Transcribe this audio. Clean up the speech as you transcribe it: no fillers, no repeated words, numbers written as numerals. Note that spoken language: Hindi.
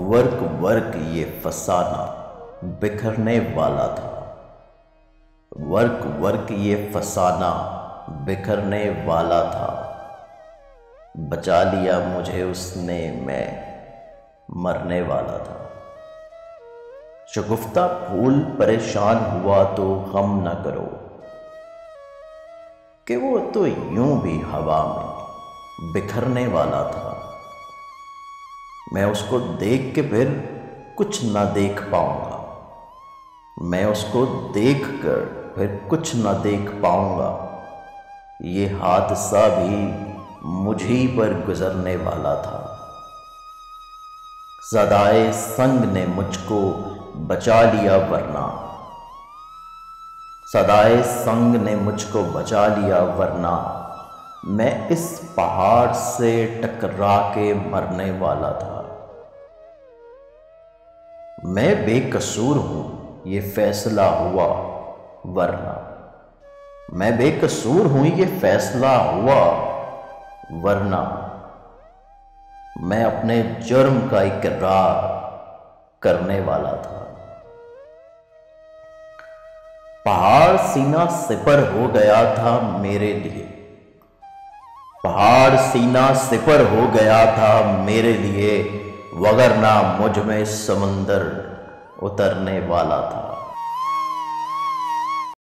वर्क वर्क ये फसाना बिखरने वाला था। वर्क वर्क ये फसाना बिखरने वाला था। बचा लिया मुझे उसने, मैं मरने वाला था। शगुफ्ता फूल परेशान हुआ तो गम न करो, कि वो तो यूं भी हवा में बिखरने वाला था। मैं उसको देख के फिर कुछ ना देख पाऊंगा, मैं उसको देख कर फिर कुछ ना देख पाऊंगा। ये हादसा भी मुझी पर गुजरने वाला था। सदाए संग ने मुझको बचा लिया वरना, सदाए संग ने मुझको बचा लिया वरना मैं इस पहाड़ से टकरा के मरने वाला था। मैं बेकसूर हूं ये फैसला हुआ वरना, मैं बेकसूर हूं ये फैसला हुआ वरना मैं अपने जुर्म का इकरार करने वाला था। पहाड़ सीना सिपर हो गया था मेरे लिए, पहाड़ सीना सिपर हो गया था मेरे लिए, वगरना मुझ में समंदर उतरने वाला था।